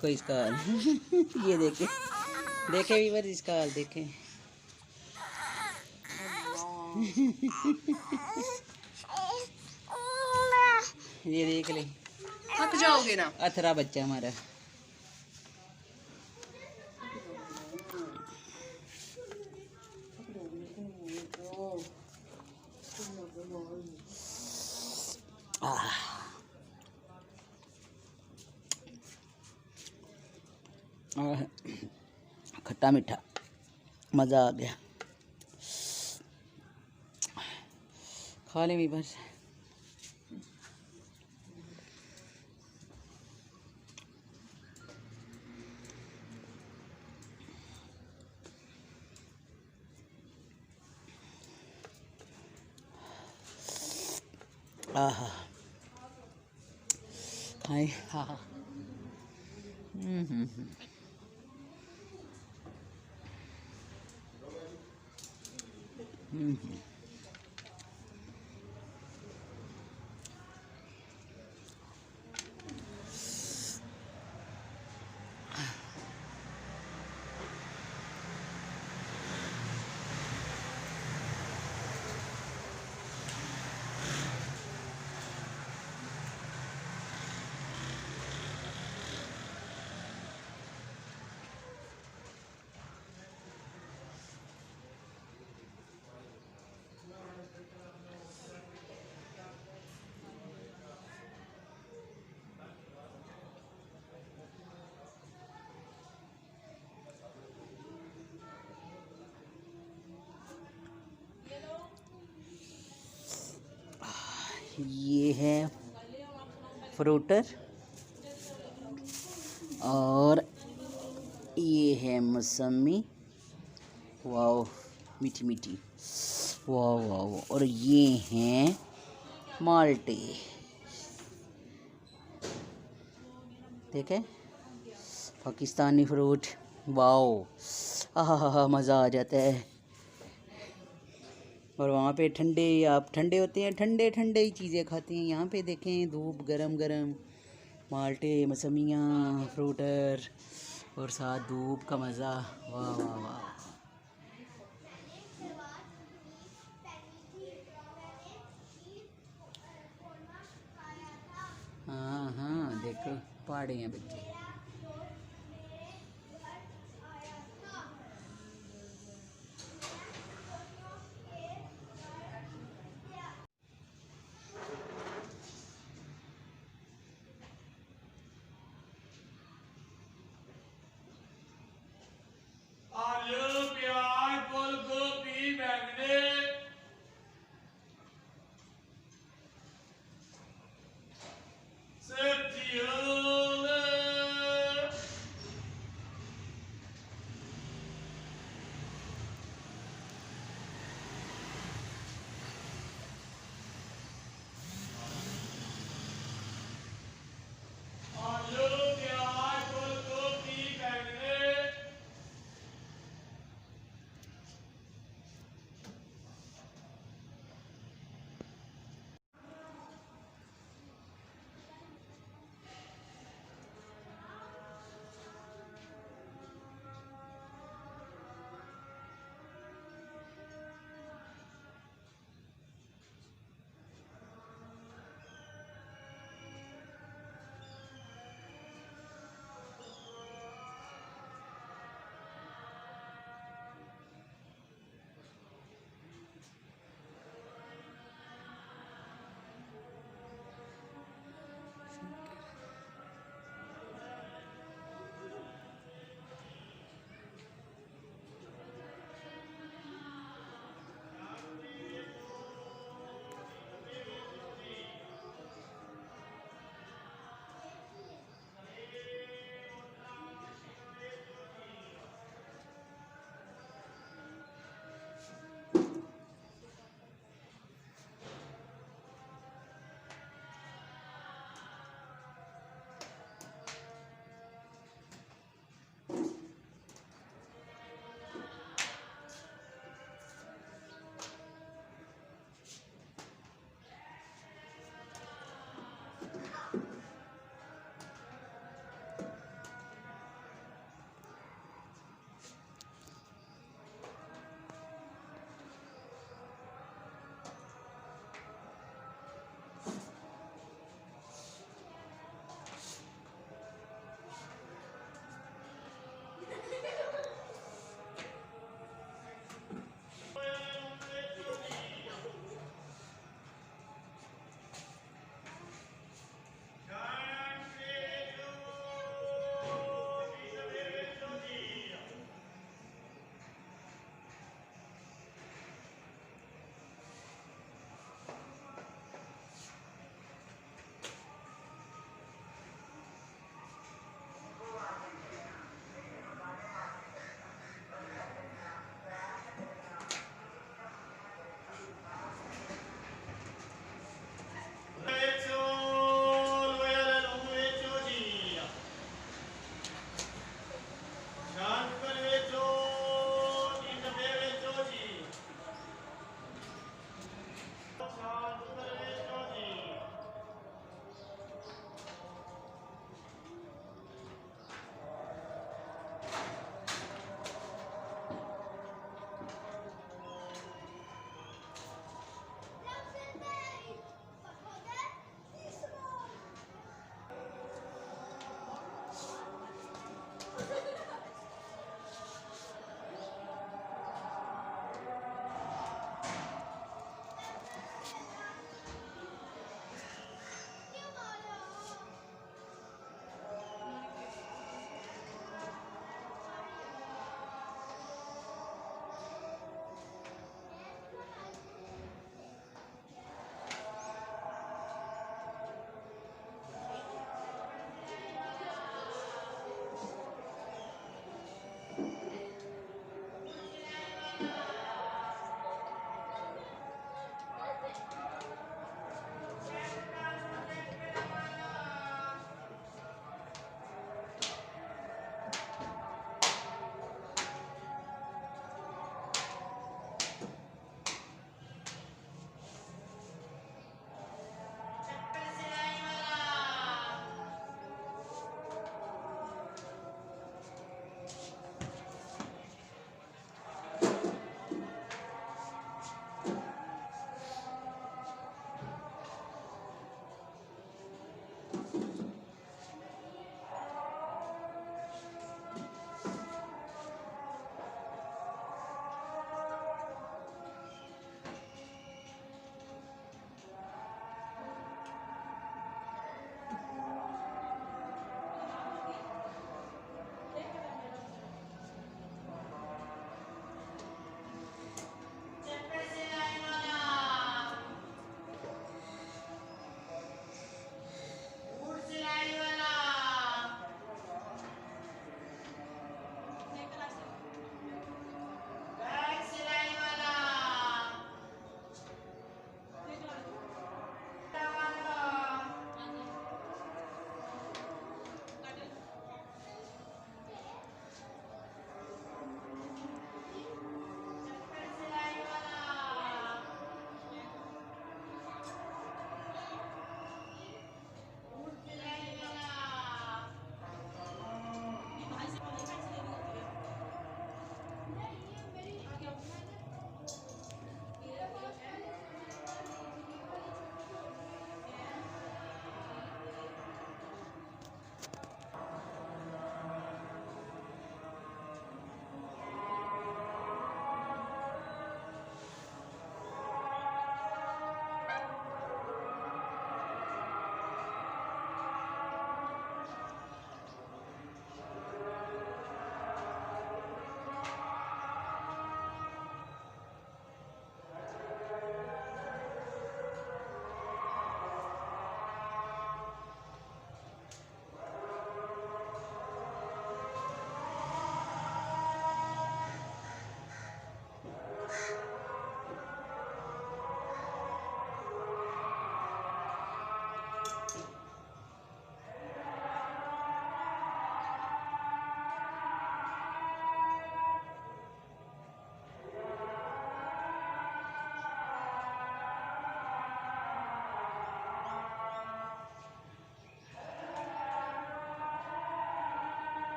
कोई इसका हाल ये देखे देखे वीवर इसका हाल देखे ये देख ले थक जाओगे ना। अथरा बच्चा हमारा खट्टा मीठा मज़ा आ गया। खा ले बस। आहा हाय हा हा ये है फ्रूटर और ये है मौसमी। वाओ मीठी मीठी। Wow wow. और ये हैं माल्टे। देखे पाकिस्तानी फ्रूट। वाओ आहा मज़ा आ जाता है। और वहाँ पे ठंडे आप ठंडे होते हैं ठंडे ठंडे ही चीज़ें खाते हैं। यहाँ पे देखें धूप गरम गरम माल्टे मौसमियाँ फ्रूटर और साथ धूप का मज़ा। वाह वाह वाह। हाँ हाँ देखो पहाड़े हैं बच्चे। आलू प्याज फूल गोभी बैंगने सब्जियों में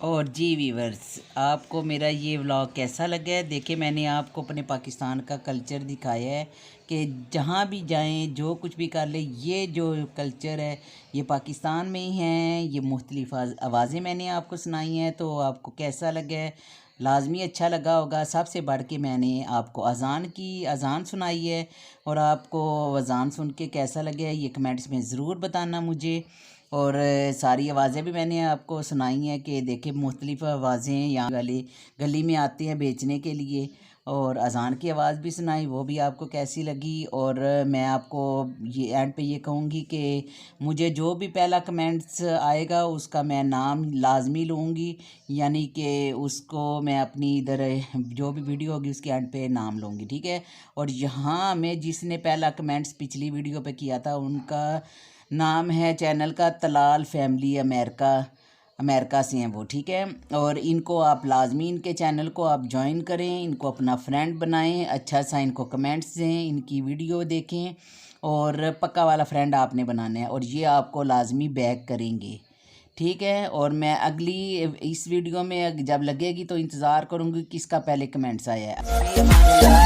और जी वीवर्स, आपको मेरा ये व्लॉग कैसा लगा है? देखिए, मैंने आपको अपने पाकिस्तान का कल्चर दिखाया है कि जहाँ भी जाएं, जो कुछ भी कर ले, ये जो कल्चर है ये पाकिस्तान में ही है। ये मुख्तलिफ आवाज़ें मैंने आपको सुनाई हैं, तो आपको कैसा लगा है? लाजमी अच्छा लगा होगा। सबसे बढ़ के मैंने आपको अज़ान सुनाई है, और आपको अज़ान सुन के कैसा लगा है ये कमेंट्स में ज़रूर बताना मुझे। और सारी आवाज़ें भी मैंने आपको सुनाई हैं कि देखिए मुख्तलिफ़ आवाज़ें यहाँ वाली गली में आती हैं बेचने के लिए, और अज़ान की आवाज़ भी सुनाई, वो भी आपको कैसी लगी। और मैं आपको ये एंड पे ये कहूँगी कि मुझे जो भी पहला कमेंट्स आएगा उसका मैं नाम लाजमी लूँगी, यानी कि उसको मैं अपनी इधर जो भी वीडियो होगी उसके एंड पे नाम लूँगी, ठीक है। और यहाँ मैं जिसने पहला कमेंट्स पिछली वीडियो पे किया था उनका नाम है चैनल का तलाल फैमिली अमेरिका से हैं वो, ठीक है। और इनको आप लाजमी इनके चैनल को आप ज्वाइन करें, इनको अपना फ्रेंड बनाएं, अच्छा सा इनको कमेंट्स दें, इनकी वीडियो देखें, और पक्का वाला फ्रेंड आपने बनाना है और ये आपको लाजमी बैक करेंगे, ठीक है। और मैं अगली इस वीडियो में जब लगेगी तो इंतज़ार करूँगी किसका पहले कमेंट्स आया है।